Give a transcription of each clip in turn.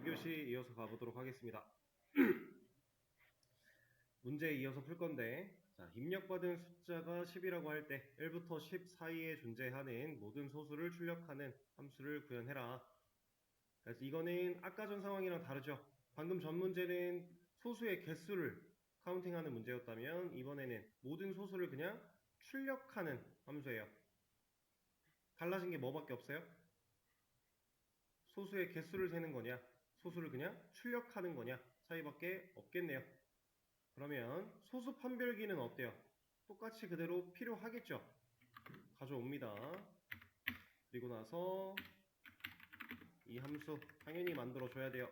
2교시 이어서 가보도록 하겠습니다. 문제 이어서 풀 건데, 자, 입력받은 숫자가 10이라고 할 때 1부터 10 사이에 존재하는 모든 소수를 출력하는 함수를 구현해라. 그래서 이거는 아까 전 상황이랑 다르죠. 방금 전 문제는 소수의 개수를 카운팅하는 문제였다면 이번에는 모든 소수를 그냥 출력하는 함수예요. 달라진 게 뭐밖에 없어요? 소수의 개수를 세는 거냐, 소수를 그냥 출력하는 거냐 차이밖에 없겠네요. 그러면 소수 판별기는 어때요? 똑같이 그대로 필요하겠죠? 가져옵니다. 그리고 나서 이 함수 당연히 만들어줘야 돼요.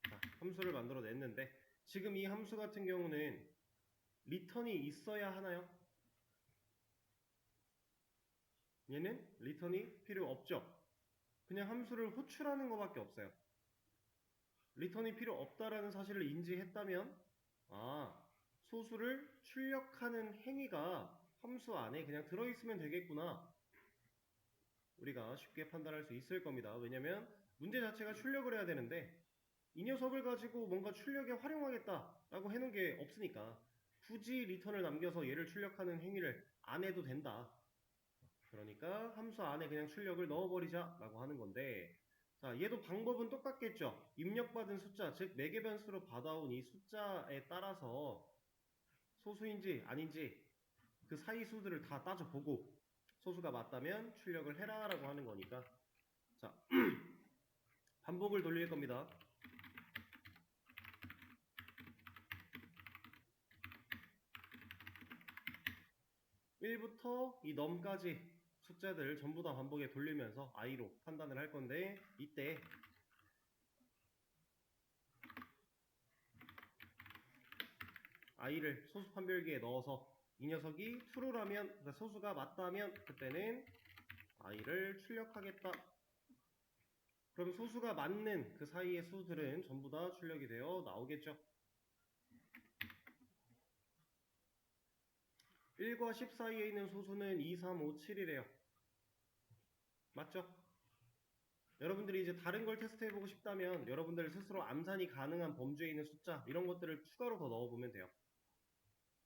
자, 함수를 만들어냈는데 지금 이 함수 같은 경우는 리턴이 있어야 하나요? 얘는 리턴이 필요 없죠? 그냥 함수를 호출하는 것밖에 없어요. 리턴이 필요 없다라는 사실을 인지했다면 소수를 출력하는 행위가 함수 안에 그냥 들어있으면 되겠구나. 우리가 쉽게 판단할 수 있을 겁니다. 왜냐면 문제 자체가 출력을 해야 되는데 이 녀석을 가지고 뭔가 출력에 활용하겠다라고 해놓은 게 없으니까 굳이 리턴을 남겨서 얘를 출력하는 행위를 안 해도 된다. 그러니까 함수 안에 그냥 출력을 넣어버리자라고 하는 건데, 자, 얘도 방법은 똑같겠죠. 입력받은 숫자, 즉 매개 변수로 받아온 이 숫자에 따라서 소수인지 아닌지 그 사이 수들을 다 따져보고 소수가 맞다면 출력을 해라라고 하는 거니까, 자, 반복을 돌릴 겁니다. 1부터 이 넘까지 숫자들 전부 다 반복에 돌리면서 i로 판단을 할 건데, 이때 i를 소수 판별기에 넣어서 이 녀석이 true라면, 그러니까 소수가 맞다면 그때는 i를 출력하겠다. 그럼 소수가 맞는 그 사이의 수들은 전부 다 출력이 되어 나오겠죠. 1과 10 사이에 있는 소수는 2, 3, 5, 7이래요. 맞죠? 여러분들이 이제 다른 걸 테스트해보고 싶다면 여러분들 스스로 암산이 가능한 범주에 있는 숫자 이런 것들을 추가로 더 넣어보면 돼요.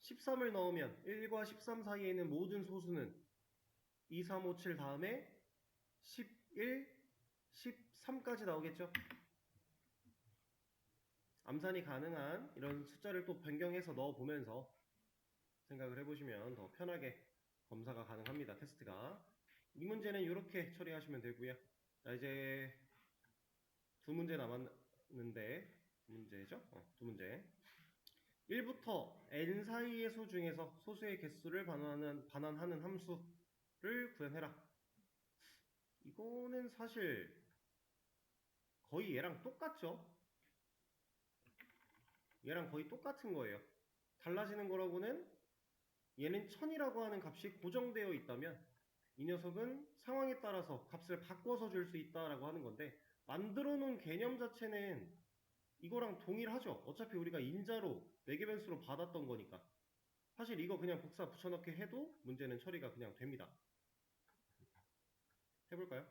13을 넣으면 1과 13 사이에 있는 모든 소수는 2, 3, 5, 7 다음에 11, 13까지 나오겠죠? 암산이 가능한 이런 숫자를 또 변경해서 넣어보면서 생각을 해보시면 더 편하게 검사가 가능합니다. 테스트가. 이 문제는 이렇게 처리하시면 되고요. 자, 이제 두 문제 남았는데 두 문제죠? 두 문제. 1부터 n 사이의 수 중에서 소수의 개수를 반환하는 함수를 구현해라. 이거는 사실 거의 얘랑 똑같죠? 얘랑 거의 똑같은 거예요. 달라지는 거라고는 얘는 1000이라고 하는 값이 고정되어 있다면 이 녀석은 상황에 따라서 값을 바꿔서 줄 수 있다라고 하는 건데, 만들어 놓은 개념 자체는 이거랑 동일하죠. 어차피 우리가 인자로 매개변수로 받았던 거니까. 사실 이거 그냥 복사 붙여넣기 해도 문제는 처리가 그냥 됩니다. 해볼까요?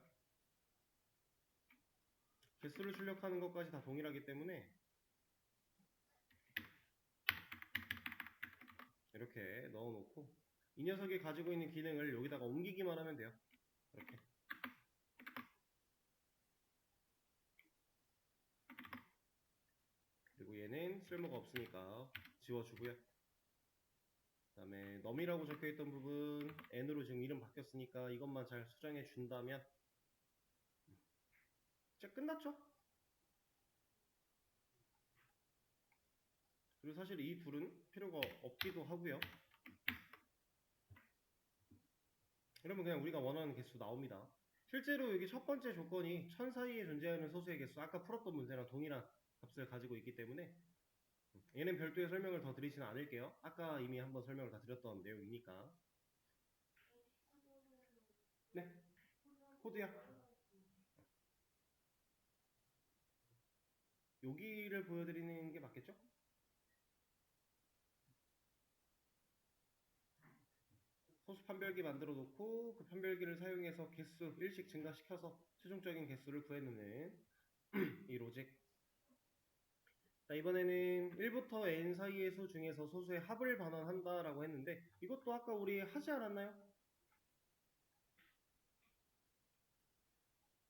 개수를 출력하는 것까지 다 동일하기 때문에 이렇게 넣어놓고 이 녀석이 가지고 있는 기능을 여기다가 옮기기만 하면 돼요. 이렇게. 그리고 얘는 쓸모가 없으니까 지워주고요. 그 다음에 num이라고 적혀있던 부분 n으로 지금 이름 바뀌었으니까 이것만 잘 수정해 준다면 진짜 끝났죠? 그리고 사실 이 둘은 필요가 없기도 하고요. 그러면 그냥 우리가 원하는 개수 나옵니다. 실제로 여기 첫 번째 조건이 1000 사이에 존재하는 소수의 개수, 아까 풀었던 문제랑 동일한 값을 가지고 있기 때문에 얘는 별도의 설명을 더 드리지는 않을게요. 아까 이미 한번 설명을 다 드렸던 내용이니까. 네, 코드야. 여기를 보여드리는 게 맞겠죠? 소수 판별기 만들어 놓고 그 판별기를 사용해서 개수 1씩 증가시켜서 최종적인 개수를 구해내는 이 로직. 자, 이번에는 1부터 n 사이의 수 중에서 소수의 합을 반환한다 라고 했는데 이것도 아까 우리 하지 않았나요?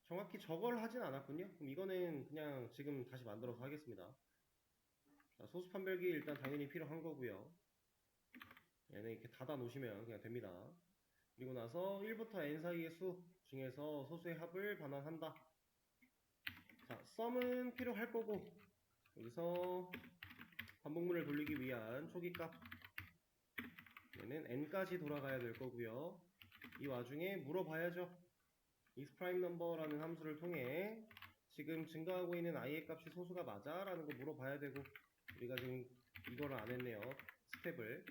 정확히 저걸 하진 않았군요. 그럼 이거는 그냥 지금 다시 만들어서 하겠습니다. 자, 소수 판별기 일단 당연히 필요한 거고요. 얘는 이렇게 닫아 놓으시면 그냥 됩니다. 그리고 나서 1부터 n 사이의 수 중에서 소수의 합을 반환한다. 자, 썸은 필요할 거고 여기서 반복문을 돌리기 위한 초기값 얘는 n까지 돌아가야 될 거고요. 이 와중에 물어봐야죠. isPrimeNumber라는 함수를 통해 지금 증가하고 있는 i의 값이 소수가 맞아? 라는 거 물어봐야 되고 우리가 지금 이거를 안 했네요. 스텝을.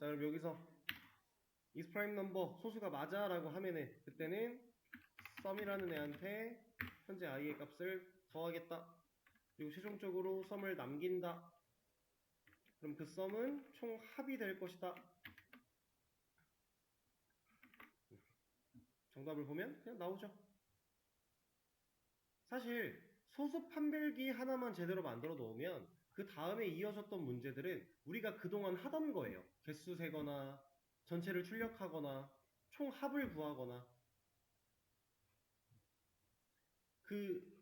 자, 그럼 여기서 isPrimeNumber 소수가 맞아? 라고 하면은 그때는 썸이라는 애한테 현재 i의 값을 더하겠다. 그리고 최종적으로 썸을 남긴다. 그럼 그 썸은 총 합이 될 것이다. 정답을 보면 그냥 나오죠. 사실 소수 판별기 하나만 제대로 만들어 놓으면 그 다음에 이어졌던 문제들은 우리가 그동안 하던 거예요. 개수 세거나 전체를 출력하거나 총 합을 구하거나 그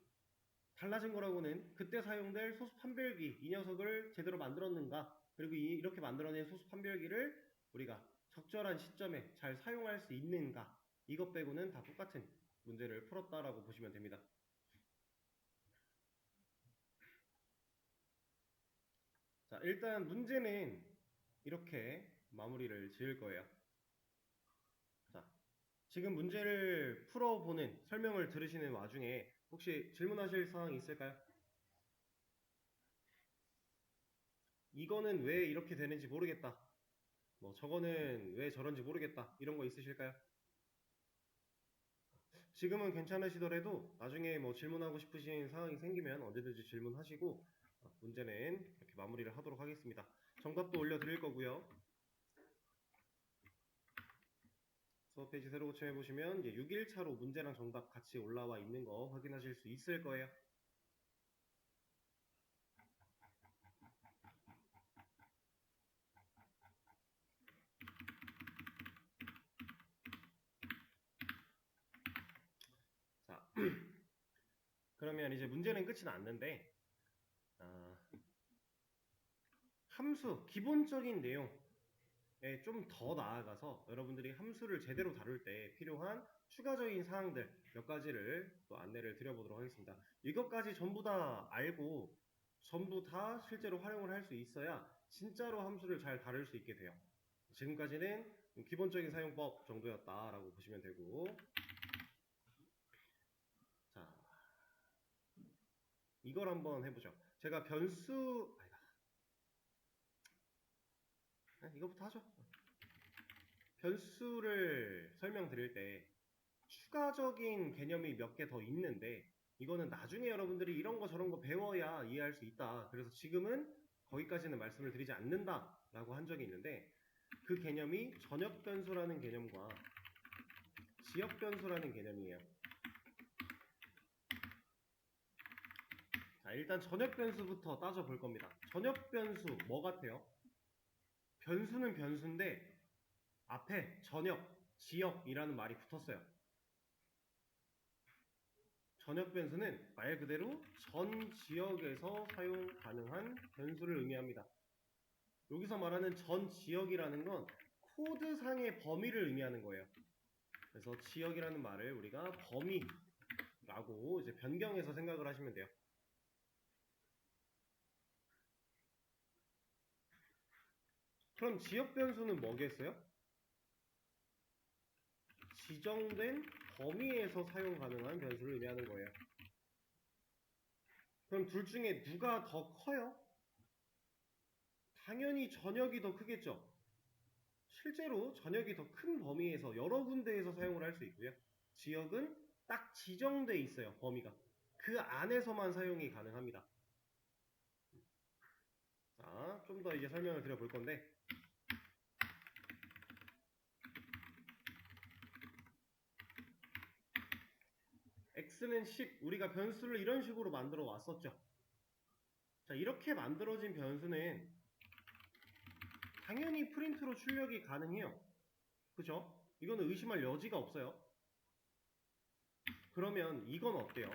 달라진 거라고는 그때 사용될 소수 판별기 이 녀석을 제대로 만들었는가 그리고 이렇게 만들어낸 소수 판별기를 우리가 적절한 시점에 잘 사용할 수 있는가 이것 빼고는 다 똑같은 문제를 풀었다라고 보시면 됩니다. 자, 일단 문제는 이렇게 마무리를 지을 거예요. 자, 지금 문제를 풀어보는 설명을 들으시는 와중에 혹시 질문하실 사항 있을까요? 이거는 왜 이렇게 되는지 모르겠다. 뭐 저거는 왜 저런지 모르겠다. 이런 거 있으실까요? 지금은 괜찮으시더라도 나중에 뭐 질문하고 싶으신 상황이 생기면 언제든지 질문하시고 문제는 이렇게 마무리를 하도록 하겠습니다. 정답도 올려드릴 거고요. 수업 페이지 새로 고침해 보시면 6일차로 문제랑 정답 같이 올라와 있는 거 확인하실 수 있을 거예요. 자, 그러면 이제 문제는 끝이 났는데 함수 기본적인 내용에 좀 더 나아가서 여러분들이 함수를 제대로 다룰 때 필요한 추가적인 사항들 몇 가지를 또 안내를 드려보도록 하겠습니다. 이것까지 전부 다 알고 전부 다 실제로 활용을 할 수 있어야 진짜로 함수를 잘 다룰 수 있게 돼요. 지금까지는 기본적인 사용법 정도였다라고 보시면 되고 자, 이걸 한번 해보죠. 제가 변수 이거부터 하죠. 변수를 설명드릴 때 추가적인 개념이 몇 개 더 있는데 이거는 나중에 여러분들이 이런 거 저런 거 배워야 이해할 수 있다. 그래서 지금은 거기까지는 말씀을 드리지 않는다 라고 한 적이 있는데 그 개념이 전역 변수라는 개념과 지역 변수라는 개념이에요. 자, 일단 전역 변수부터 따져볼 겁니다. 전역 변수 뭐 같아요? 변수는 변수인데 앞에 전역, 지역이라는 말이 붙었어요. 전역 변수는 말 그대로 전 지역에서 사용 가능한 변수를 의미합니다. 여기서 말하는 전 지역이라는 건 코드상의 범위를 의미하는 거예요. 그래서 지역이라는 말을 우리가 범위라고 이제 변경해서 생각을 하시면 돼요. 그럼 지역 변수는 뭐겠어요? 지정된 범위에서 사용 가능한 변수를 의미하는 거예요. 그럼 둘 중에 누가 더 커요? 당연히 전역이 더 크겠죠. 실제로 전역이 더 큰 범위에서 여러 군데에서 사용을 할 수 있고요. 지역은 딱 지정돼 있어요. 범위가. 그 안에서만 사용이 가능합니다. 자, 좀 더 이제 설명을 드려볼 건데 x는 10, 우리가 변수를 이런 식으로 만들어 왔었죠. 자, 이렇게 만들어진 변수는 당연히 프린트로 출력이 가능해요. 그죠? 이거는 의심할 여지가 없어요. 그러면 이건 어때요?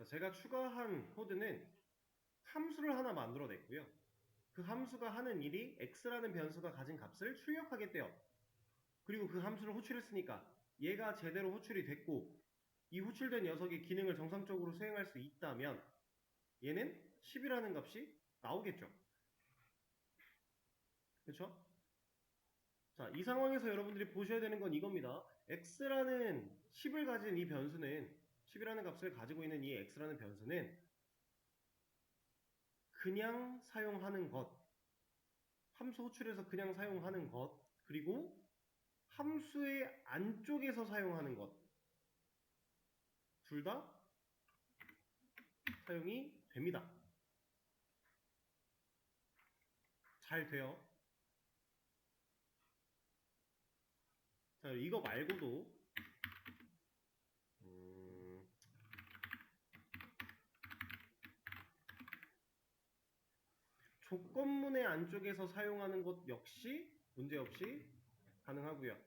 제가 추가한 코드는 함수를 하나 만들어냈고요. 그 함수가 하는 일이 x라는 변수가 가진 값을 출력하겠대요. 그리고 그 함수를 호출했으니까 얘가 제대로 호출이 됐고 이 호출된 녀석이 기능을 정상적으로 수행할 수 있다면 얘는 10이라는 값이 나오겠죠. 그렇죠? 자, 이 상황에서 여러분들이 보셔야 되는 건 이겁니다. x라는 10을 가진 이 변수는 10이라는 값을 가지고 있는 이 x라는 변수는 그냥 사용하는 것, 함수 호출에서 그냥 사용하는 것, 그리고 함수의 안쪽에서 사용하는 것, 둘 다 사용이 됩니다. 잘 돼요. 자, 이거 말고도 조건문의 안쪽에서 사용하는 것 역시 문제없이 가능하고요.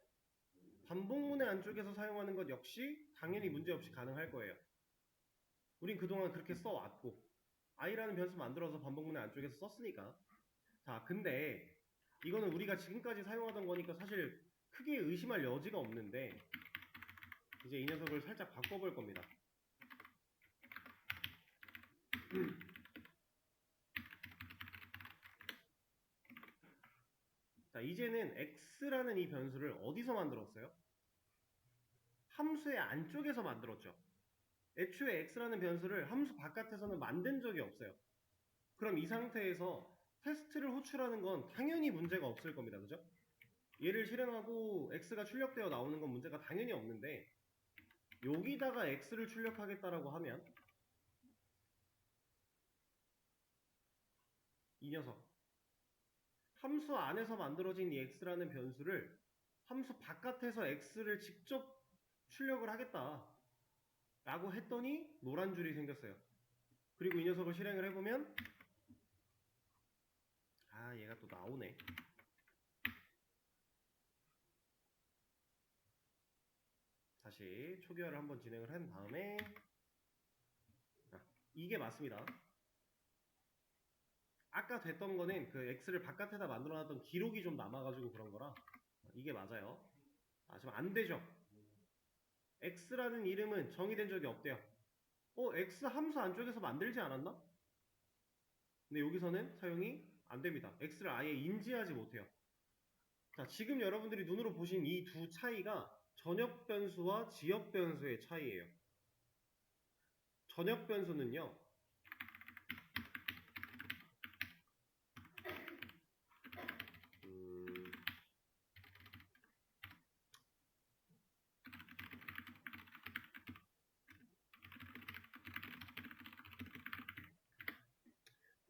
반복문의 안쪽에서 사용하는 것 역시 당연히 문제없이 가능할 거예요. 우린 그동안 그렇게 써왔고 i라는 변수 만들어서 반복문의 안쪽에서 썼으니까. 자, 근데 이거는 우리가 지금까지 사용하던 거니까 사실 크게 의심할 여지가 없는데 이제 이 녀석을 살짝 바꿔볼 겁니다. 자, 이제는 x라는 이 변수를 어디서 만들었어요? 함수의 안쪽에서 만들었죠. 애초에 x라는 변수를 함수 바깥에서는 만든 적이 없어요. 그럼 이 상태에서 테스트를 호출하는 건 당연히 문제가 없을 겁니다. 그죠? 얘를 실행하고 x가 출력되어 나오는 건 문제가 당연히 없는데 여기다가 x를 출력하겠다라고 하면 이 녀석 함수 안에서 만들어진 이 x라는 변수를 함수 바깥에서 x를 직접 출력을 하겠다 라고 했더니 노란 줄이 생겼어요. 그리고 이 녀석을 실행을 해보면 아, 얘가 또 나오네. 다시 초기화를 한번 진행을 한 다음에 이게 맞습니다. 아까 됐던 거는 그 x를 바깥에다 만들어놨던 기록이 좀 남아가지고 그런 거라 이게 맞아요. 아, 지금 안 되죠. x라는 이름은 정의된 적이 없대요. x 함수 안쪽에서 만들지 않았나? 근데 여기서는 사용이 안 됩니다. x를 아예 인지하지 못해요. 자, 지금 여러분들이 눈으로 보신 이 두 차이가 전역 변수와 지역 변수의 차이예요. 전역 변수는요,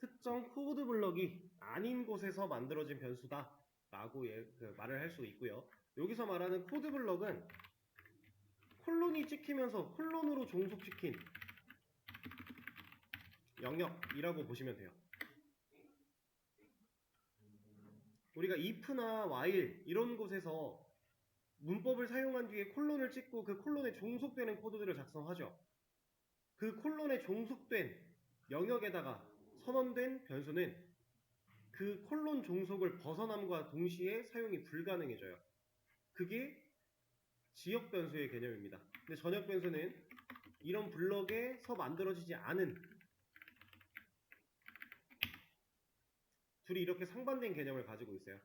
특정 코드 블럭이 아닌 곳에서 만들어진 변수다 라고 말을 할 수 있고요. 여기서 말하는 코드 블럭은 콜론이 찍히면서 콜론으로 종속시킨 영역이라고 보시면 돼요. 우리가 if나 while 이런 곳에서 문법을 사용한 뒤에 콜론을 찍고 그 콜론에 종속되는 코드들을 작성하죠. 그 콜론에 종속된 영역에다가 선언된 변수는 그 콜론 종속을 벗어남과 동시에 사용이 불가능해져요. 그게 지역 변수의 개념입니다. 근데 전역 변수는 이런 블럭에서 만들어지지 않은 둘이 이렇게 상반된 개념을 가지고 있어요.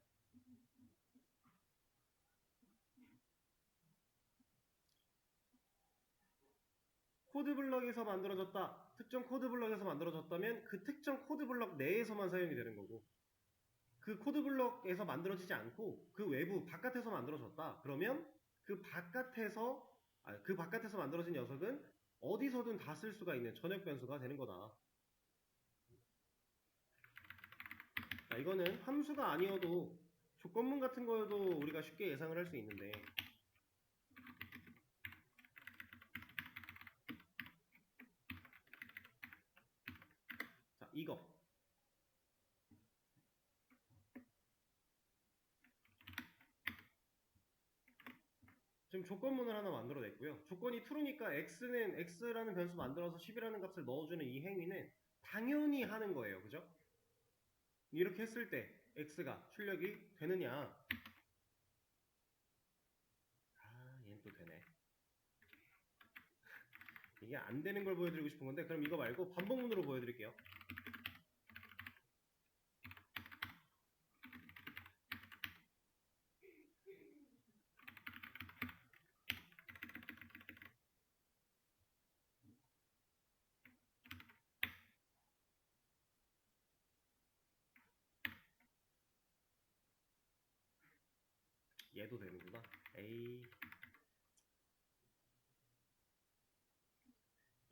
코드 블럭에서 만들어졌다. 특정 코드 블럭에서 만들어졌다면 그 특정 코드 블럭 내에서만 사용이 되는 거고 그 코드 블럭에서 만들어지지 않고 그 외부 바깥에서 만들어졌다. 그러면 그 바깥에서 만들어진 녀석은 어디서든 다 쓸 수가 있는 전역 변수가 되는 거다. 자, 이거는 함수가 아니어도 조건문 같은 거여도 우리가 쉽게 예상을 할 수 있는데, 자, 이거 지금 조건문을 하나 만들어냈고요. 조건이 true니까 x는 x라는 변수 만들어서 10이라는 값을 넣어주는 이 행위는 당연히 하는 거예요. 그죠? 이렇게 했을 때 x가 출력이 되느냐? 아, 얘는 또 되네. 이게 안 되는 걸 보여드리고 싶은 건데, 그럼 이거 말고 반복문으로 보여드릴게요. 얘도 되는구나. 에이,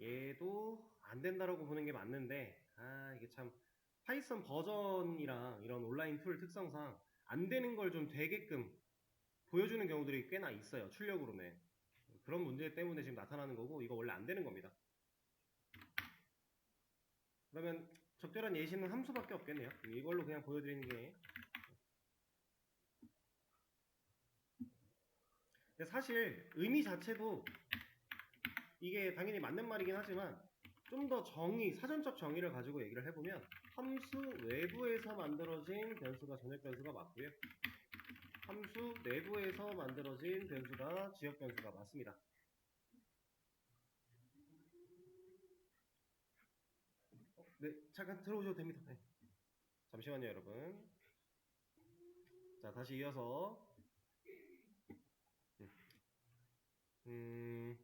얘도 안 된다라고 보는 게 맞는데, 아, 이게 참 파이썬 버전이랑 이런 온라인 툴 특성상 안 되는 걸 좀 되게끔 보여주는 경우들이 꽤나 있어요. 출력으로는. 그런 문제 때문에 지금 나타나는 거고, 이거 원래 안 되는 겁니다. 그러면 적절한 예시는 함수밖에 없겠네요. 이걸로 그냥 보여드리는 게. 근데 사실 의미 자체도 이게 당연히 맞는 말이긴 하지만 좀 더 사전적 정의를 가지고 얘기를 해보면 함수 외부에서 만들어진 변수가 전역 변수가 맞고요. 함수 내부에서 만들어진 변수가 지역 변수가 맞습니다. 네, 잠깐 들어오셔도 됩니다. 네. 잠시만요, 여러분. 자, 다시 이어서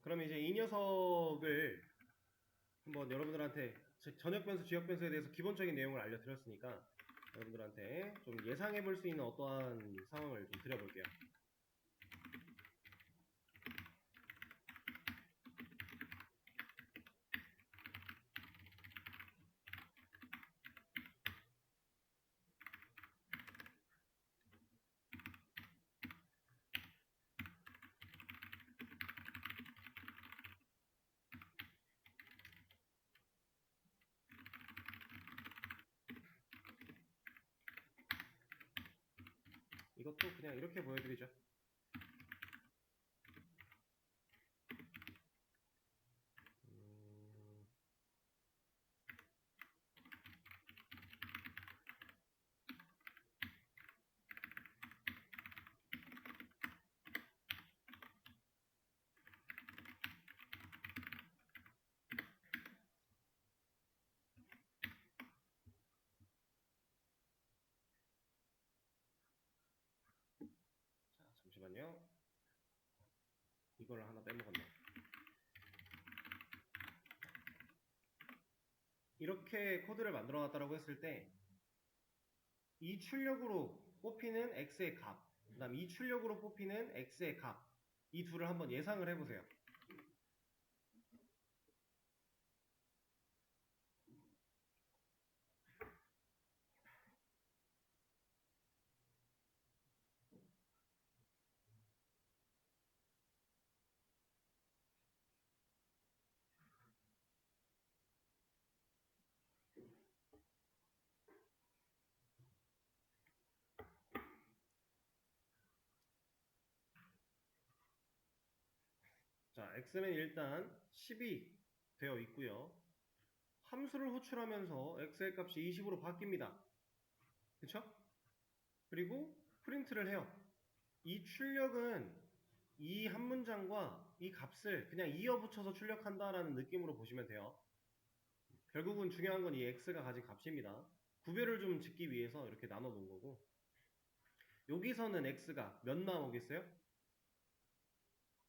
그러면 이제 이 녀석을 한번 여러분들한테 전역 변수, 지역 변수에 대해서 기본적인 내용을 알려드렸으니까 여러분들한테 좀 예상해 볼 수 있는 어떠한 상황을 좀 드려볼게요. 이것도 그냥 이렇게 보여드리죠. 음, 자, 잠시만요. 이걸 하나 빼먹었네. 이렇게 코드를 만들어 놨다고 했을 때 이 출력으로 뽑히는 x의 값, 그 다음 이 출력으로 뽑히는 x의 값, 이 둘을 한번 예상을 해보세요. 자, x는 일단 10이 되어 있고요. 함수를 호출하면서 x의 값이 20으로 바뀝니다. 그쵸? 그리고 프린트를 해요. 이 출력은 이 한 문장과 이 값을 그냥 이어붙여서 출력한다라는 느낌으로 보시면 돼요. 결국은 중요한 건 이 x가 가진 값입니다. 구별을 좀 짓기 위해서 이렇게 나눠 놓은 거고, 여기서는 x가 몇 나오겠어요?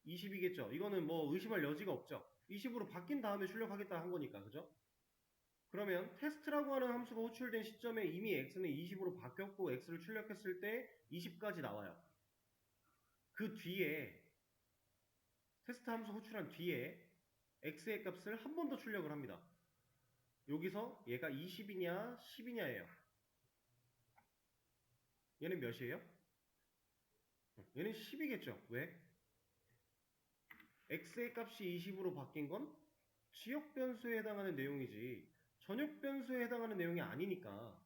20이겠죠. 이거는 뭐 의심할 여지가 없죠. 20으로 바뀐 다음에 출력하겠다 한 거니까, 그죠? 그러면 테스트라고 하는 함수가 호출된 시점에 이미 x는 20으로 바뀌었고 x를 출력했을 때 20까지 나와요. 그 뒤에 테스트 함수 호출한 뒤에 x의 값을 한 번 더 출력을 합니다. 여기서 얘가 20이냐 10이냐예요. 얘는 몇이에요? 얘는 10이겠죠. 왜? x의 값이 20으로 바뀐 건 지역 변수에 해당하는 내용이지 전역 변수에 해당하는 내용이 아니니까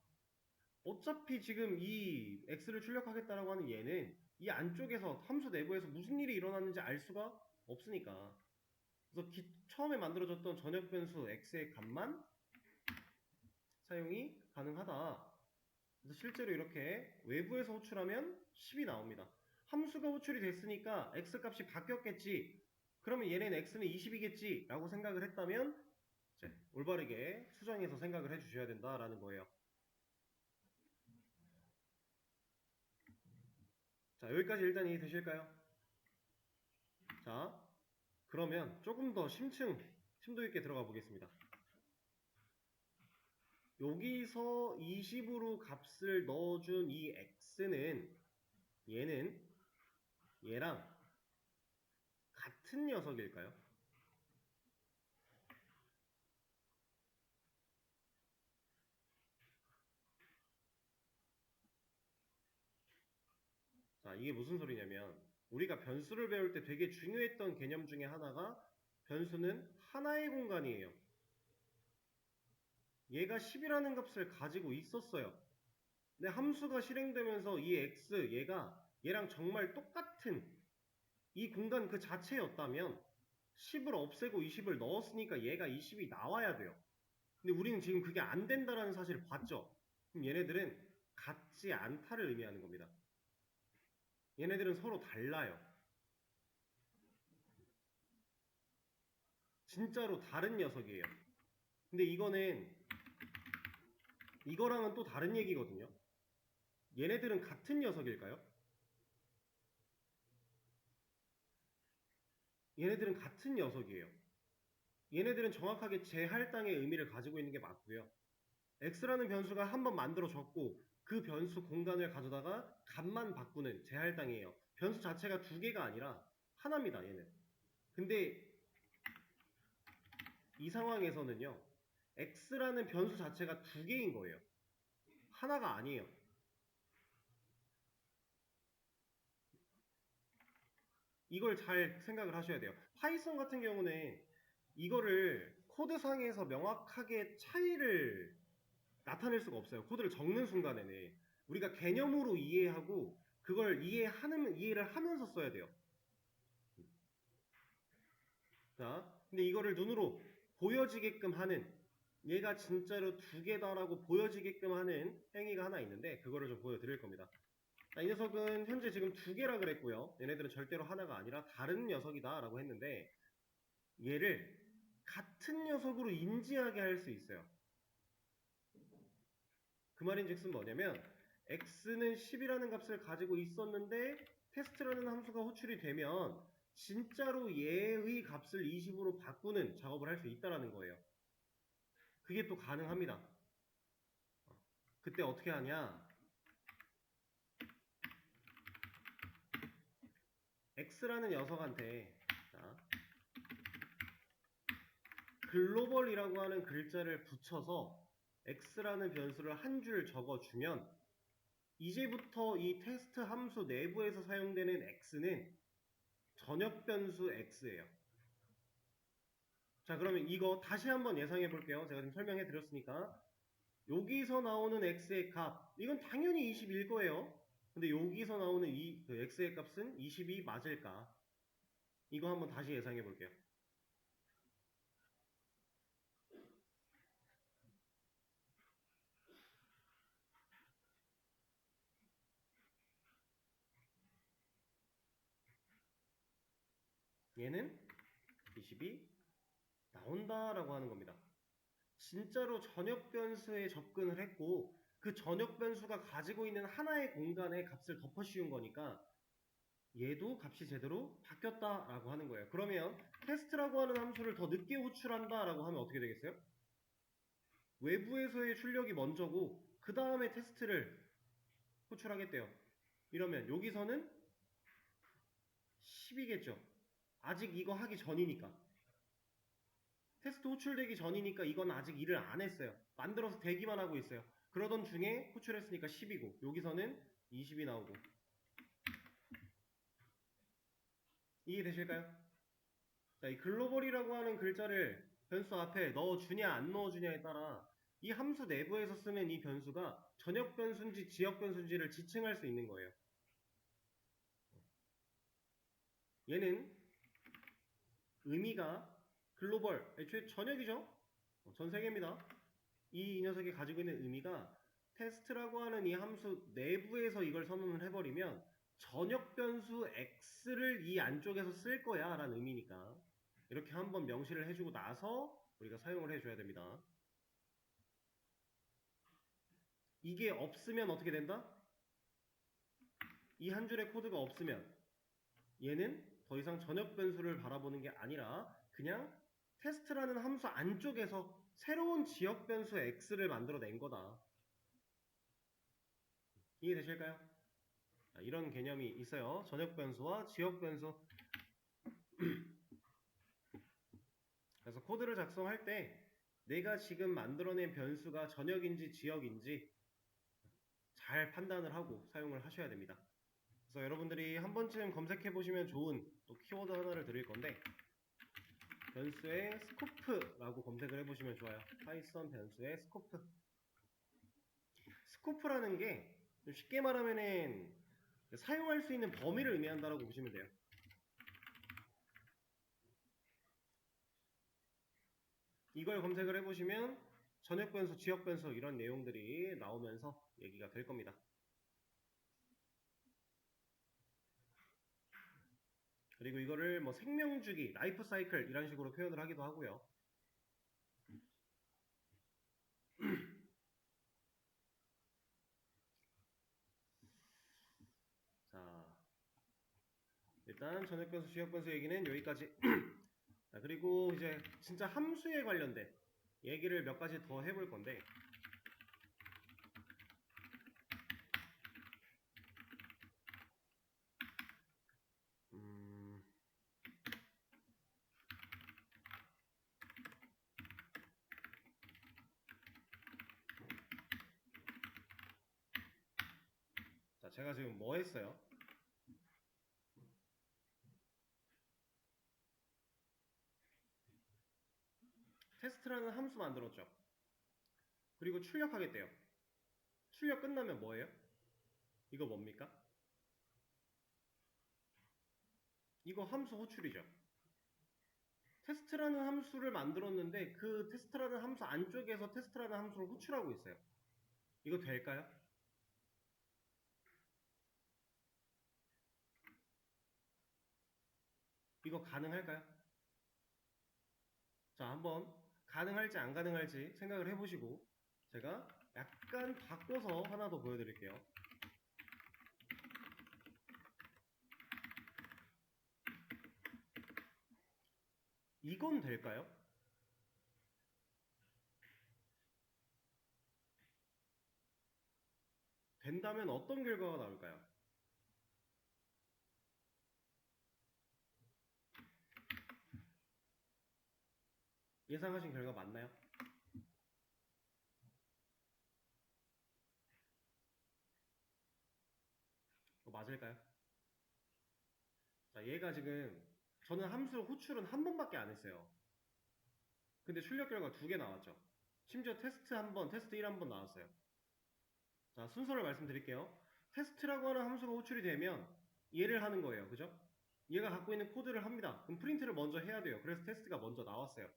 어차피 지금 이 x를 출력하겠다라고 하는 얘는 이 안쪽에서 함수 내부에서 무슨 일이 일어났는지 알 수가 없으니까 그래서 처음에 만들어졌던 전역 변수 x의 값만 사용이 가능하다. 그래서 실제로 이렇게 외부에서 호출하면 10이 나옵니다. 함수가 호출이 됐으니까 x 값이 바뀌었겠지. 그러면 얘는 x는 20이겠지 라고 생각을 했다면 이제 올바르게 수정해서 생각을 해주셔야 된다라는 거예요. 자, 여기까지 일단 이해되실까요? 자, 그러면 조금 더 심도 있게 들어가 보겠습니다. 여기서 20으로 값을 넣어준 이 x는 얘는 얘랑 같은 녀석일까요? 자, 이게 무슨 소리냐면 우리가 변수를 배울 때 되게 중요했던 개념 중에 하나가 변수는 하나의 공간이에요. 얘가 10이라는 값을 가지고 있었어요. 근데 함수가 실행되면서 이 x, 얘랑 정말 똑같은 이 공간 그 자체였다면 10을 없애고 20을 넣었으니까 얘가 20이 나와야 돼요. 근데 우리는 지금 그게 안 된다라는 사실을 봤죠. 그럼 얘네들은 같지 않다를 의미하는 겁니다. 얘네들은 서로 달라요. 진짜로 다른 녀석이에요. 근데 이거랑은 또 다른 얘기거든요. 얘네들은 같은 녀석일까요? 얘네들은 같은 녀석이에요. 얘네들은 정확하게 제할당의 의미를 가지고 있는 게 맞고요. x라는 변수가 한번 만들어졌고 그 변수 공간을 가져다가 값만 바꾸는 제할당이에요. 변수 자체가 두 개가 아니라 하나입니다. 얘는. 근데 이 상황에서는요. x라는 변수 자체가 두 개인 거예요. 하나가 아니에요. 이걸 잘 생각을 하셔야 돼요. 파이썬 같은 경우는 이거를 코드상에서 명확하게 차이를 나타낼 수가 없어요. 코드를 적는 순간에는 우리가 개념으로 이해하고 그걸 이해를 하면서 써야 돼요. 자, 근데 이거를 눈으로 보여지게끔 하는 얘가 진짜로 두 개다라고 보여지게끔 하는 행위가 하나 있는데 그거를 좀 보여드릴 겁니다. 자, 이 녀석은 현재 지금 두 개라 그랬고요. 얘네들은 절대로 하나가 아니라 다른 녀석이다 라고 했는데 얘를 같은 녀석으로 인지하게 할 수 있어요. 그 말인즉슨 뭐냐면 x는 10이라는 값을 가지고 있었는데 테스트라는 함수가 호출이 되면 진짜로 얘의 값을 20으로 바꾸는 작업을 할 수 있다는 거예요. 그게 또 가능합니다. 그때 어떻게 하냐? x라는 녀석한테 글로벌이라고 하는 글자를 붙여서 x라는 변수를 한 줄 적어주면 이제부터 이 테스트 함수 내부에서 사용되는 x는 전역 변수 x예요. 자, 그러면 이거 다시 한번 예상해 볼게요. 제가 지금 설명해 드렸으니까 여기서 나오는 x의 값 이건 당연히 20일 거예요. 근데 여기서 나오는 그 x의 값은 20이 맞을까? 이거 한번 다시 예상해 볼게요. 얘는 20이 나온다라고 하는 겁니다. 진짜로 전역 변수에 접근을 했고 그 전역 변수가 가지고 있는 하나의 공간에 값을 덮어 씌운 거니까 얘도 값이 제대로 바뀌었다라고 하는 거예요. 그러면 테스트라고 하는 함수를 더 늦게 호출한다라고 하면 어떻게 되겠어요? 외부에서의 출력이 먼저고 그 다음에 테스트를 호출하겠대요. 이러면 여기서는 10이겠죠. 아직 이거 하기 전이니까. 테스트 호출되기 전이니까 이건 아직 일을 안 했어요. 만들어서 대기만 하고 있어요. 그러던 중에 호출했으니까 10이고 여기서는 20이 나오고. 이해되실까요? 자, 이 글로벌이라고 하는 글자를 변수 앞에 넣어주냐 안 넣어주냐에 따라 이 함수 내부에서 쓰는 이 변수가 전역 변수인지 지역 변수인지를 지칭할 수 있는 거예요. 얘는 의미가 글로벌, 애초에 전역이죠? 전 세계입니다. 이 녀석이 가지고 있는 의미가 테스트라고 하는 이 함수 내부에서 이걸 선언을 해버리면 전역 변수 x를 이 안쪽에서 쓸 거야 라는 의미니까 이렇게 한번 명시를 해주고 나서 우리가 사용을 해줘야 됩니다. 이게 없으면 어떻게 된다? 이 한 줄의 코드가 없으면 얘는 더 이상 전역 변수를 바라보는 게 아니라 그냥 테스트라는 함수 안쪽에서 새로운 지역 변수 x를 만들어낸 거다. 이해되실까요? 이런 개념이 있어요. 전역 변수와 지역 변수. 그래서 코드를 작성할 때 내가 지금 만들어낸 변수가 전역인지 지역인지 잘 판단을 하고 사용을 하셔야 됩니다. 그래서 여러분들이 한 번쯤 검색해 보시면 좋은 또 키워드 하나를 드릴 건데 변수의 스코프라고 검색을 해보시면 좋아요. 파이썬 변수의 스코프. 스코프라는 게 쉽게 말하면은 사용할 수 있는 범위를 의미한다라고 보시면 돼요. 이걸 검색을 해보시면 전역 변수, 지역 변수 이런 내용들이 나오면서 얘기가 될 겁니다. 그리고 이거를 뭐 생명주기, 라이프 사이클 이런 식으로 표현을 하기도 하고요. 자, 일단 전역 변수, 지역 변수 얘기는 여기까지. 자, 그리고 이제 진짜 함수에 관련된 얘기를 몇 가지 더 해볼 건데 자, 제가 지금 뭐 했어요? 테스트라는 함수 만들었죠. 그리고 출력하겠대요. 출력 끝나면 뭐예요? 이거 뭡니까? 이거 함수 호출이죠. 테스트라는 함수를 만들었는데 그 테스트라는 함수 안쪽에서 테스트라는 함수를 호출하고 있어요. 이거 될까요? 이거 가능할까요? 자, 한번 가능할지 안 가능할지 생각을 해보시고 제가 약간 바꿔서 하나 더 보여드릴게요. 이건 될까요? 된다면 어떤 결과가 나올까요? 예상하신 결과 맞나요? 맞을까요? 자, 얘가 지금 저는 함수 호출은 한 번밖에 안 했어요. 근데 출력 결과 2개 나왔죠. 심지어 테스트 한 번, 테스트 1 한 번 나왔어요. 자, 순서를 말씀드릴게요. 테스트라고 하는 함수가 호출이 되면 얘를 하는 거예요. 그죠? 얘가 갖고 있는 코드를 합니다. 그럼 프린트를 먼저 해야 돼요. 그래서 테스트가 먼저 나왔어요.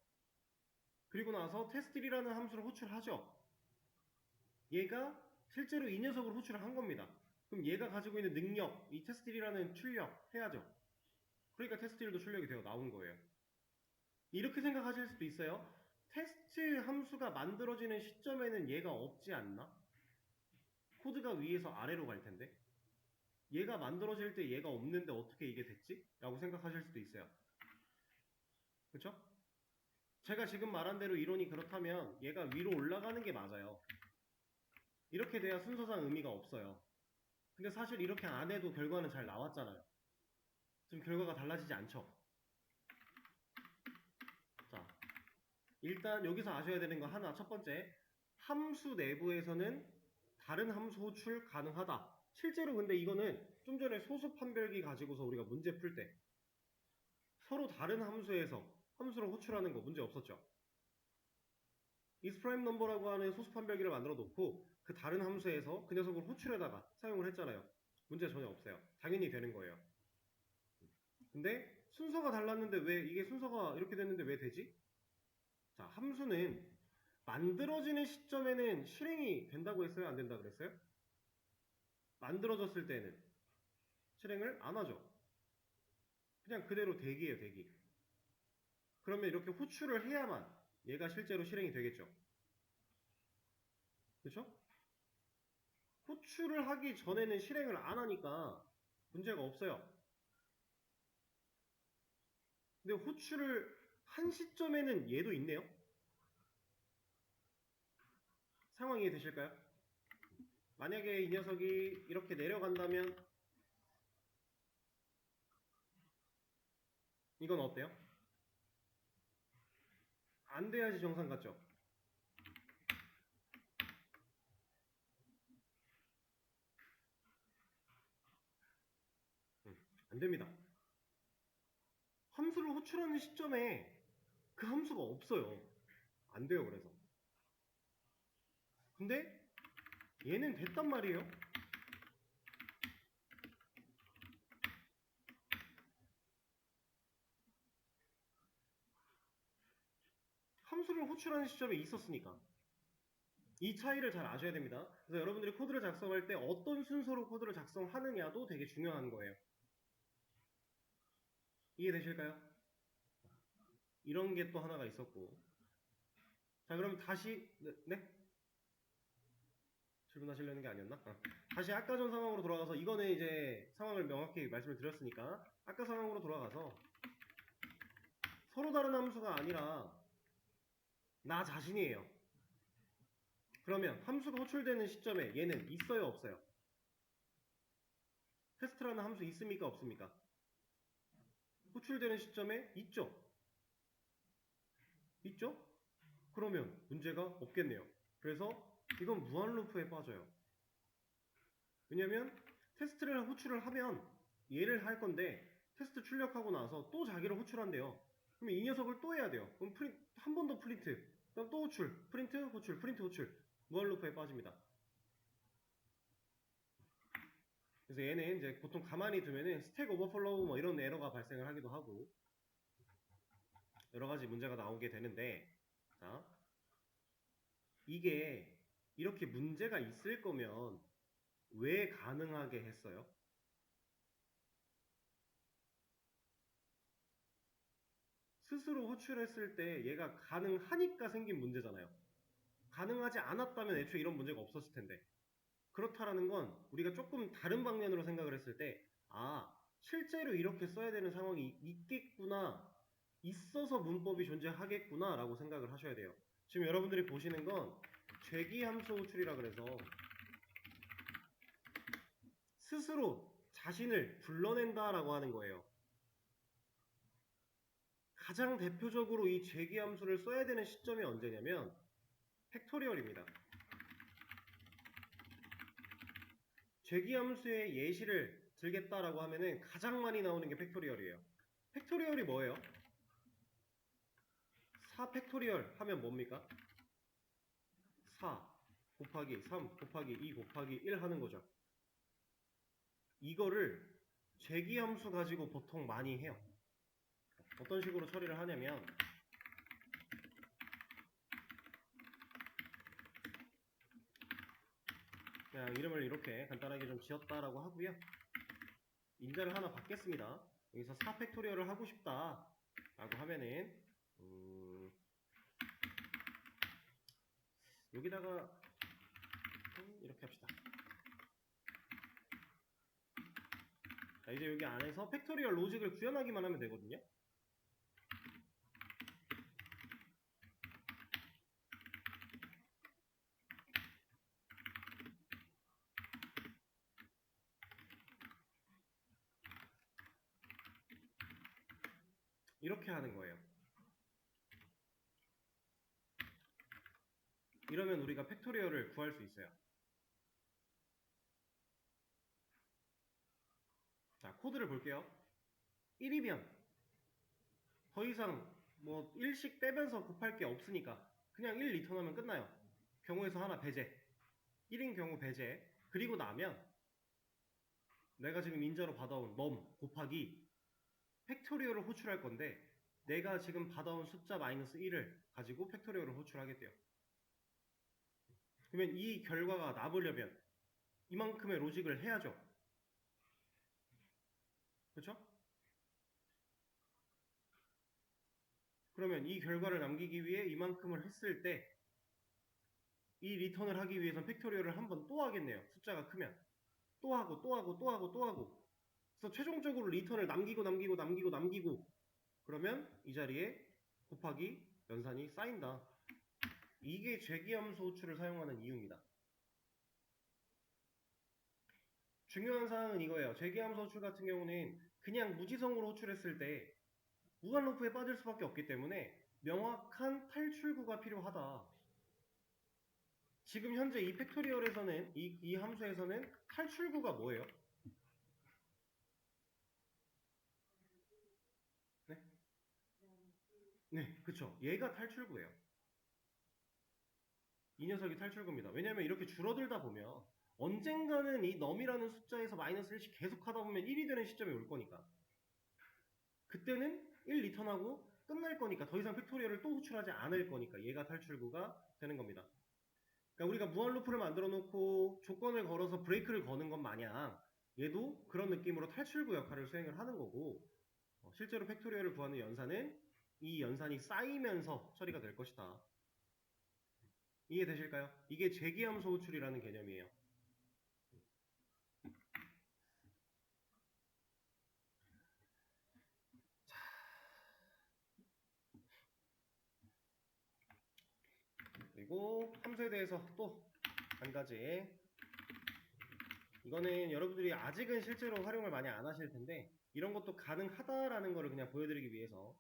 그리고 나서 테스트1이라는 함수를 호출하죠. 얘가 실제로 이 녀석을 호출을 한 겁니다. 그럼 얘가 가지고 있는 능력, 이 테스트1이라는 출력 해야죠. 그러니까 테스트1도 출력이 되어 나온 거예요. 이렇게 생각하실 수도 있어요. 테스트 함수가 만들어지는 시점에는 얘가 없지 않나? 코드가 위에서 아래로 갈 텐데 얘가 만들어질 때 얘가 없는데 어떻게 이게 됐지? 라고 생각하실 수도 있어요. 그쵸? 제가 지금 말한 대로 이론이 그렇다면 얘가 위로 올라가는 게 맞아요. 이렇게 돼야 순서상 의미가 없어요. 근데 사실 이렇게 안 해도 결과는 잘 나왔잖아요. 지금 결과가 달라지지 않죠? 자, 일단 여기서 아셔야 되는 거 하나, 첫 번째, 함수 내부에서는 다른 함수 호출 가능하다. 실제로 근데 이거는 좀 전에 소수 판별기 가지고서 우리가 문제 풀 때 서로 다른 함수에서 함수를 호출하는 거 문제 없었죠. isPrime number라고 하는 소수 판별기를 만들어 놓고 그 다른 함수에서 그 녀석을 호출해다가 사용을 했잖아요. 문제 전혀 없어요. 당연히 되는 거예요. 근데 순서가 달랐는데 왜 이게 순서가 이렇게 됐는데 왜 되지? 자, 함수는 만들어지는 시점에는 실행이 된다고 했어요? 안 된다 그랬어요? 만들어졌을 때는 실행을 안 하죠. 그냥 그대로 대기예요, 대기. 그러면 이렇게 호출을 해야만 얘가 실제로 실행이 되겠죠. 그렇죠? 호출을 하기 전에는 실행을 안 하니까 문제가 없어요. 근데 호출을 한 시점에는 얘도 있네요. 상황 이해되실까요? 만약에 이 녀석이 이렇게 내려간다면 이건 어때요? 안 돼야지 정상 같죠? 안 됩니다. 함수를 호출하는 시점에 그 함수가 없어요. 안 돼요, 그래서. 근데 얘는 됐단 말이에요. 함수를 호출하는 시점에 있었으니까. 이 차이를 잘 아셔야 됩니다. 그래서 여러분들이 코드를 작성할 때 어떤 순서로 코드를 작성하느냐도 되게 중요한 거예요. 이해되실까요? 이런 게 또 하나가 있었고. 자, 그럼 다시, 네? 질문하시려는 게 아니었나? 다시 아까 전 상황으로 돌아가서 이거는 이제 상황을 명확히 말씀을 드렸으니까 아까 상황으로 돌아가서 서로 다른 함수가 아니라 나 자신이에요. 그러면 함수가 호출되는 시점에 얘는 있어요, 없어요? 테스트라는 함수 있습니까, 없습니까? 호출되는 시점에 있죠? 있죠? 그러면 문제가 없겠네요. 그래서 이건 무한 루프에 빠져요. 왜냐면 테스트를 호출을 하면 얘를 할 건데 테스트 출력하고 나서 또 자기를 호출한대요. 그러면 이 녀석을 또 해야 돼요. 그럼 한 번 더 프린트, 그다음 또 호출, 프린트, 호출, 프린트, 호출. 무한 루프에 빠집니다. 그래서 얘는 이제 보통 가만히 두면은 스택 오버플로우 뭐 이런 에러가 발생을 하기도 하고 여러 가지 문제가 나오게 되는데, 자, 이게 이렇게 문제가 있을 거면 왜 가능하게 했어요? 스스로 호출했을 때 얘가 가능하니까 생긴 문제잖아요. 가능하지 않았다면 애초에 이런 문제가 없었을 텐데. 그렇다라는 건 우리가 조금 다른 방면으로 생각을 했을 때, 아, 실제로 이렇게 써야 되는 상황이 있겠구나, 있어서 문법이 존재하겠구나 라고 생각을 하셔야 돼요. 지금 여러분들이 보시는 건 죄기함수 호출이라 그래서 스스로 자신을 불러낸다라고 하는 거예요. 가장 대표적으로 이 죄기함수를 써야 되는 시점이 언제냐면 팩토리얼입니다. 죄기함수의 예시를 들겠다라고 하면은 가장 많이 나오는 게 팩토리얼이에요. 팩토리얼이 뭐예요? 4 팩토리얼 하면 뭡니까? 4 곱하기 3 곱하기 2 곱하기 1 하는 거죠. 이거를 죄기함수 가지고 보통 많이 해요. 어떤 식으로 처리를 하냐면 그냥 이름을 이렇게 간단하게 좀 지었다라고 하고요. 인자를 하나 받겠습니다. 여기서 4 팩토리얼을 하고 싶다 라고 하면은 여기다가 이렇게 합시다. 자, 이제 여기 안에서 팩토리얼 로직을 구현하기만 하면 되거든요. 이렇게 하는 거예요. 이러면 우리가 팩토리얼을 구할 수 있어요. 자, 코드를 볼게요. 1이면 더 이상 뭐 1씩 빼면서 곱할 게 없으니까 그냥 1 리턴하면 끝나요. 경우에서 하나 배제. 1인 경우 배제. 그리고 나면 내가 지금 인자로 받아온 넘 곱하기 팩토리얼을 호출할 건데 내가 지금 받아온 숫자 마이너스 1을 가지고 팩토리얼을 호출하겠대요. 그러면 이 결과가 나오려면 이만큼의 로직을 해야죠. 그렇죠? 그러면 이 결과를 남기기 위해 이만큼을 했을 때 이 리턴을 하기 위해선 팩토리얼을 한 번 또 하겠네요. 숫자가 크면 또 하고 또 하고 또 하고 또 하고. 그래서 최종적으로 리턴을 남기고 그러면 이 자리에 곱하기 연산이 쌓인다. 이게 재기함수 호출을 사용하는 이유입니다. 중요한 사항은 이거예요. 재기함수 호출 같은 경우는 그냥 무지성으로 호출했을 때 무한 루프에 빠질 수밖에 없기 때문에 명확한 탈출구가 필요하다. 지금 현재 이 팩토리얼에서는 이 함수에서는 탈출구가 뭐예요? 네? 네, 그쵸. 얘가 탈출구예요. 이 녀석이 탈출구입니다. 왜냐면 이렇게 줄어들다 보면 언젠가는 이 넘이라는 숫자에서 마이너스 1씩 계속 하다 보면 1이 되는 시점이 올 거니까 그때는 1 리턴하고 끝날 거니까 더 이상 팩토리얼을 또 호출하지 않을 거니까 얘가 탈출구가 되는 겁니다. 그러니까 우리가 무한 루프를 만들어 놓고 조건을 걸어서 브레이크를 거는 것 마냥 얘도 그런 느낌으로 탈출구 역할을 수행을 하는 거고 실제로 팩토리얼을 구하는 연산은 이 연산이 쌓이면서 처리가 될 것이다. 이해되실까요? 이게 재기함수 호출이라는 개념이에요. 그리고 함수에 대해서 또 한 가지. 이거는 여러분들이 아직은 실제로 활용을 많이 안 하실 텐데 이런 것도 가능하다라는 거를 그냥 보여드리기 위해서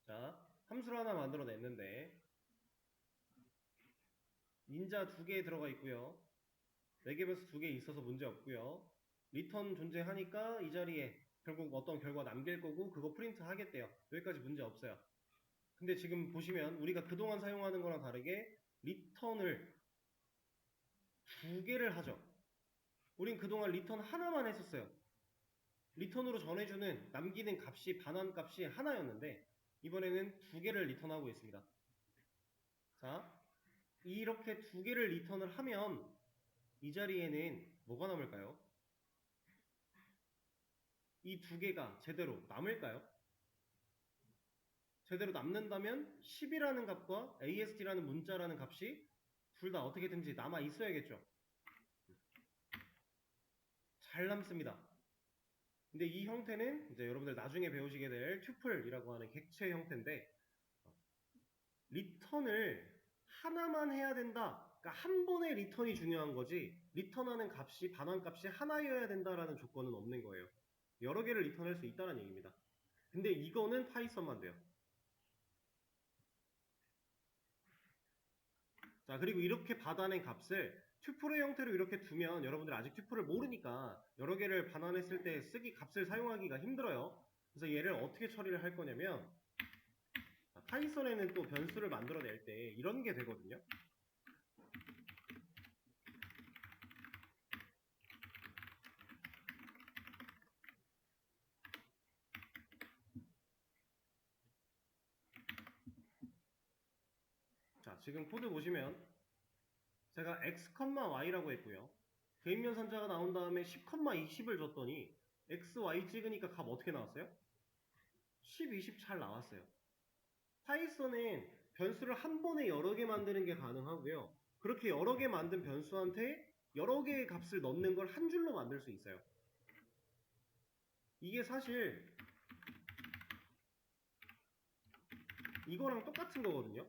자, 함수를 하나 만들어냈는데 인자 2개 들어가 있고요. 4개변수 2개 있어서 문제 없고요. 리턴 존재하니까 이 자리에 결국 어떤 결과 남길 거고 그거 프린트 하겠대요. 여기까지 문제 없어요. 근데 지금 보시면 우리가 그동안 사용하는 거랑 다르게 리턴을 2개를 하죠. 우린 그동안 리턴 하나만 했었어요. 리턴으로 전해주는 남기는 값이 반환 값이 하나였는데 이번에는 2개를 리턴하고 있습니다. 자, 이렇게 2개를 리턴을 하면 이 자리에는 뭐가 남을까요? 이 2개가 제대로 남을까요? 제대로 남는다면 10이라는 값과 ASD라는 문자라는 값이 둘 다 어떻게든지 남아 있어야겠죠. 잘 남습니다. 근데 이 형태는 이제 여러분들 나중에 배우시게 될 튜플이라고 하는 객체 형태인데 리턴을 하나만 해야 된다. 그러니까 한 번의 리턴이 중요한 거지 리턴하는 값이 반환값이 하나여야 된다라는 조건은 없는 거예요. 여러 개를 리턴할 수 있다는 얘기입니다. 근데 이거는 파이썬만 돼요. 자, 그리고 이렇게 받아낸 값을 튜플의 형태로 이렇게 두면 여러분들 아직 튜플을 모르니까 여러 개를 반환했을 때 쓰기 값을 사용하기가 힘들어요. 그래서 얘를 어떻게 처리를 할 거냐면 파이썬에는 또 변수를 만들어낼 때 이런 게 되거든요. 자, 지금 코드 보시면 제가 x, y라고 했고요. 개인면선자가 나온 다음에 10, 20을 줬더니 x, y 찍으니까 값 어떻게 나왔어요? 10, 20 잘 나왔어요. 파이썬은 변수를 한 번에 여러 개 만드는 게 가능하고요. 그렇게 여러 개 만든 변수한테 여러 개의 값을 넣는 걸 한 줄로 만들 수 있어요. 이게 사실 이거랑 똑같은 거거든요.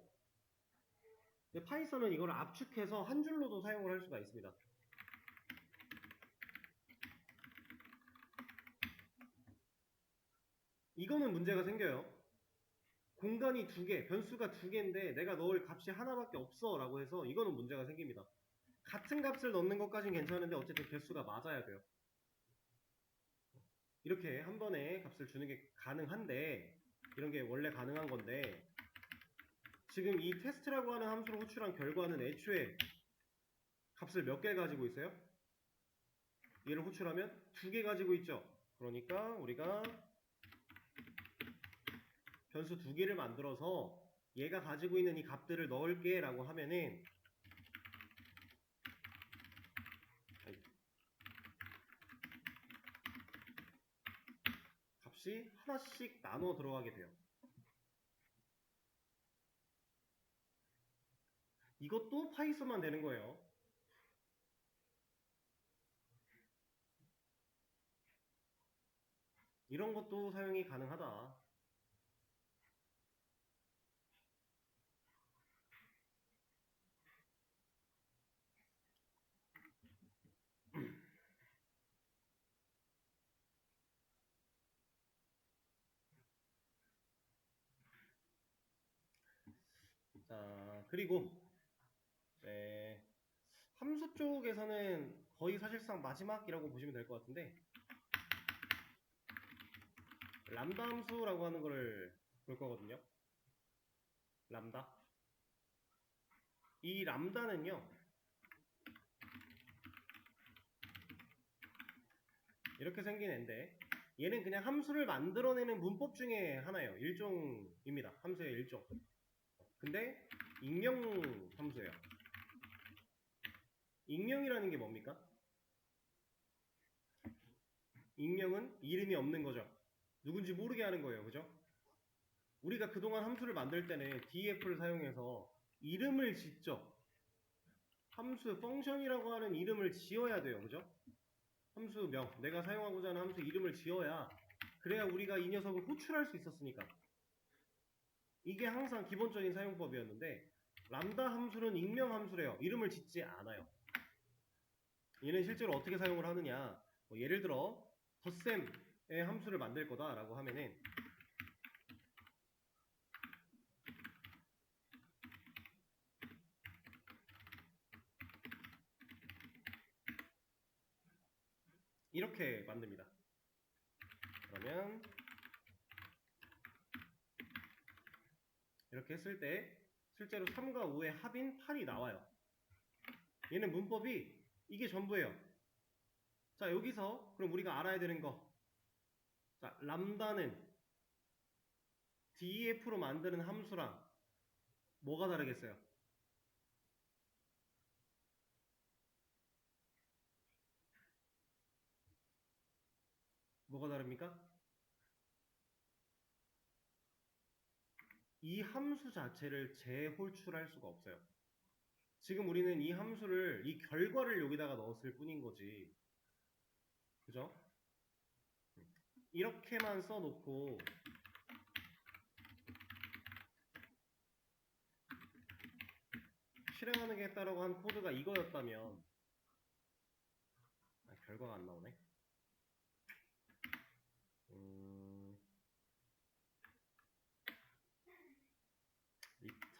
근데 파이썬은 이걸 압축해서 한 줄로도 사용을 할 수가 있습니다. 이거는 문제가 생겨요. 공간이 두 개, 변수가 두 개인데 내가 넣을 값이 하나밖에 없어 라고 해서 이거는 문제가 생깁니다. 같은 값을 넣는 것까지는 괜찮은데 어쨌든 개수가 맞아야 돼요. 이렇게 한 번에 값을 주는 게 가능한데, 이런 게 원래 가능한 건데, 지금 이 테스트라고 하는 함수로 호출한 결과는 애초에 값을 몇 개 가지고 있어요? 얘를 호출하면 두 개 가지고 있죠. 그러니까 우리가 변수 두 개를 만들어서 얘가 가지고 있는 이 값들을 넣을게 라고 하면은 값이 하나씩 나눠 들어가게 돼요. 이것도 파이썬만 되는 거예요. 이런 것도 사용이 가능하다. 자, 그리고 함수 쪽에서는 거의 사실상 마지막이라고 보시면 될 것 같은데, 람다 함수라고 하는 거를 볼 거거든요. 람다. 이 람다는요, 이렇게 생긴 애인데, 얘는 그냥 함수를 만들어내는 문법 중에 하나예요. 일종입니다. 함수의 일종. 근데 익명 함수예요. 익명이라는 게 뭡니까? 익명은 이름이 없는 거죠. 누군지 모르게 하는 거예요. 그죠? 우리가 그동안 함수를 만들 때는 def를 사용해서 이름을 짓죠. 함수, 펑션이라고 하는 이름을 지어야 돼요. 그죠? 함수명, 내가 사용하고자 하는 함수 이름을 지어야, 그래야 우리가 이 녀석을 호출할 수 있었으니까. 이게 항상 기본적인 사용법이었는데, 람다 함수는 익명 함수래요. 이름을 짓지 않아요. 얘는 실제로 어떻게 사용을 하느냐, 예를 들어 덧셈의 함수를 만들 거다라고 하면은 이렇게 만듭니다. 그러면 이렇게 했을 때 실제로 3과 5의 합인 8이 나와요. 얘는 문법이 이게 전부예요. 자, 여기서 그럼 우리가 알아야 되는 거, 자, 람다는 def로 만드는 함수랑 뭐가 다르겠어요? 뭐가 다릅니까? 이 함수 자체를 재홀출할 수가 없어요. 지금 우리는 이 함수를, 이 결과를 여기다가 넣었을 뿐인 거지. 그죠? 이렇게만 써놓고 실행하겠다라고 한 코드가 이거였다면, 결과가 안 나오네.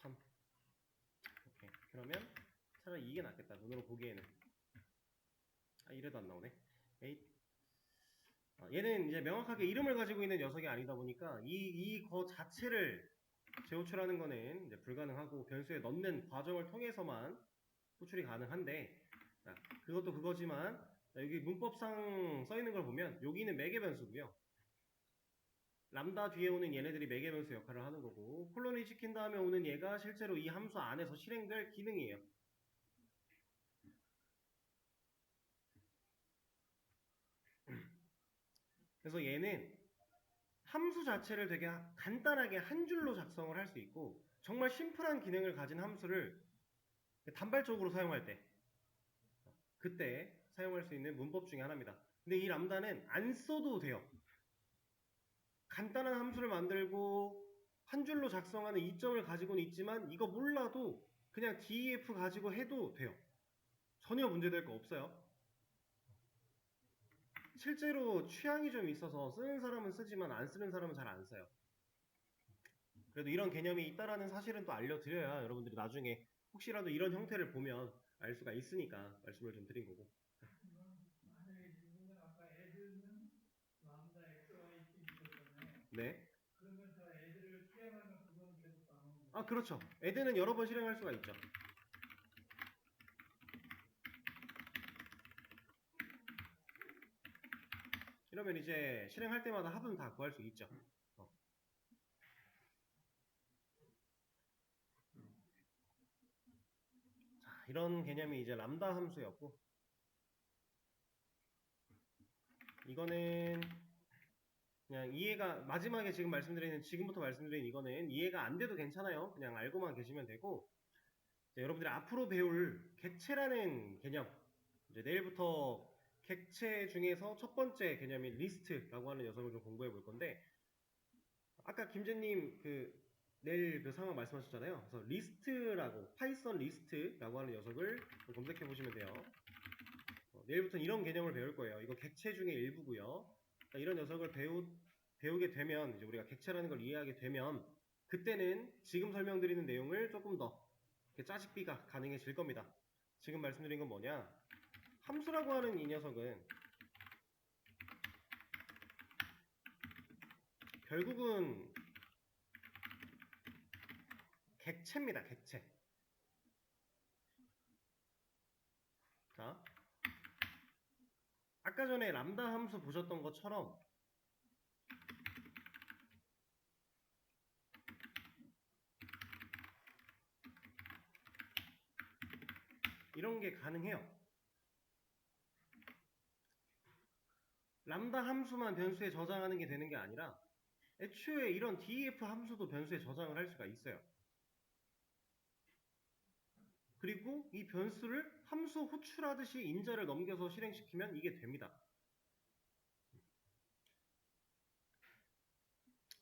참. 오케이. 그러면 차라리 이게 낫겠다. 눈으로 보기에는. 이래도 안 나오네. 에잇. 얘는 이제 명확하게 이름을 가지고 있는 녀석이 아니다 보니까 이거 자체를 재호출하는 거는 이제 불가능하고 변수에 넣는 과정을 통해서만 호출이 가능한데, 자, 그것도 그거지만, 자, 여기 문법상 써 있는 걸 보면 여기는 매개 변수고요. 람다 뒤에 오는 얘네들이 매개 변수 역할을 하는 거고, 콜론을 시킨 다음에 오는 얘가 실제로 이 함수 안에서 실행될 기능이에요. 그래서 얘는 함수 자체를 되게 간단하게 한 줄로 작성을 할 수 있고, 정말 심플한 기능을 가진 함수를 단발적으로 사용할 때, 그때 사용할 수 있는 문법 중에 하나입니다. 근데 이 람다는 안 써도 돼요. 간단한 함수를 만들고 한 줄로 작성하는 이점을 가지고는 있지만 이거 몰라도 그냥 def 가지고 해도 돼요. 전혀 문제될 거 없어요. 실제로 취향이 좀 있어서 쓰는 사람은 쓰지만 안 쓰는 사람은 잘 안 써요. 그래도 이런 개념이 있다라는 사실은 또 알려드려야 여러분들이 나중에 혹시라도 이런 형태를 보면 알 수가 있으니까 말씀을 좀 드린 거고. 만약에 질문은 아까 애들은 람다 xy t 있었잖아요. 네. 그러면 저 애들을 실행하면 그건 계속 나오는 거예요. 아, 그렇죠. 애드는 여러 번 실행할 수가 있죠. 이러면 이제 실행할 때마다 합은 다 구할 수 있죠. 자, 이런 개념이 이제 람다 함수였고, 이거는 그냥 이해가, 마지막에 지금부터 말씀드린 이거는 이해가 안 돼도 괜찮아요. 그냥 알고만 계시면 되고, 이제 여러분들이 앞으로 배울 객체라는 개념, 이제 내일부터 객체 중에서 첫 번째 개념인 리스트라고 하는 녀석을 좀 공부해 볼 건데, 아까 김재님 내일 그 상황 말씀하셨잖아요. 그래서 리스트라고, 파이썬 리스트라고 하는 녀석을 좀 검색해 보시면 돼요. 내일부터는 이런 개념을 배울 거예요. 이거 객체 중에 일부고요. 그러니까 이런 녀석을 배우게 되면, 이제 우리가 객체라는 걸 이해하게 되면, 그때는 지금 설명드리는 내용을 조금 더 짜집기가 가능해질 겁니다. 지금 말씀드린 건 뭐냐? 함수라고 하는 이 녀석은 결국은 객체입니다. 객체. 자, 아까 전에 람다 함수 보셨던 것처럼 이런 게 가능해요. 람다 함수만 변수에 저장하는 게 되는 게 아니라 애초에 이런 def 함수도 변수에 저장을 할 수가 있어요. 그리고 이 변수를 함수 호출하듯이 인자를 넘겨서 실행시키면 이게 됩니다.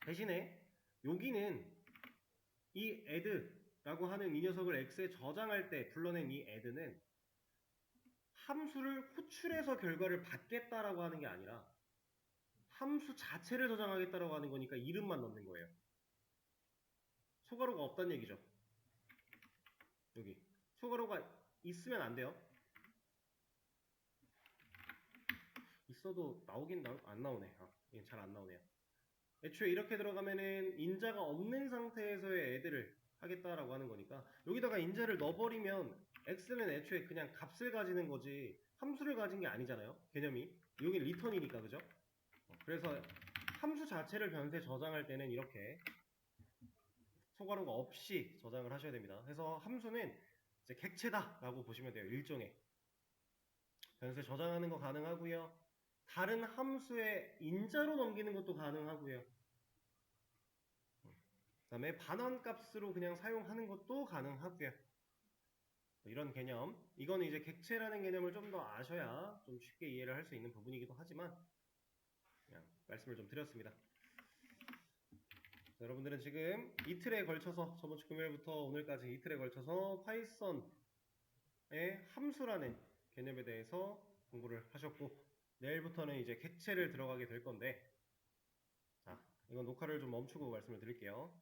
대신에 여기는 이 add라고 하는 이 녀석을 x에 저장할 때 불러낸 이 add는 함수를 호출해서 결과를 받겠다라고 하는 게 아니라 함수 자체를 저장하겠다라고 하는 거니까 이름만 넣는 거예요. 소괄호가 없다는 얘기죠. 여기 소괄호가 있으면 안 돼요. 있어도 나오긴 안 나오네. 잘 안 나오네요. 애초에 이렇게 들어가면은 인자가 없는 상태에서의 애들을 하겠다라고 하는 거니까 여기다가 인자를 넣어버리면 x는 애초에 그냥 값을 가지는 거지 함수를 가진 게 아니잖아요. 개념이. 여긴 리턴이니까 그죠? 그래서 함수 자체를 변수에 저장할 때는 이렇게 소괄호가 없이 저장을 하셔야 됩니다. 그래서 함수는 이제 객체다라고 보시면 돼요. 일종의 변수에 저장하는 거 가능하고요. 다른 함수의 인자로 넘기는 것도 가능하고요. 그 다음에 반환값으로 그냥 사용하는 것도 가능하고요. 이런 개념. 이거는 이제 객체라는 개념을 좀 더 아셔야 좀 쉽게 이해를 할 수 있는 부분이기도 하지만 그냥 말씀을 좀 드렸습니다. 자, 여러분들은 지금 이틀에 걸쳐서 저번 주 금요일부터 오늘까지 이틀에 걸쳐서 파이썬의 함수라는 개념에 대해서 공부를 하셨고 내일부터는 이제 객체를 들어가게 될 건데 자, 이건 녹화를 좀 멈추고 말씀을 드릴게요.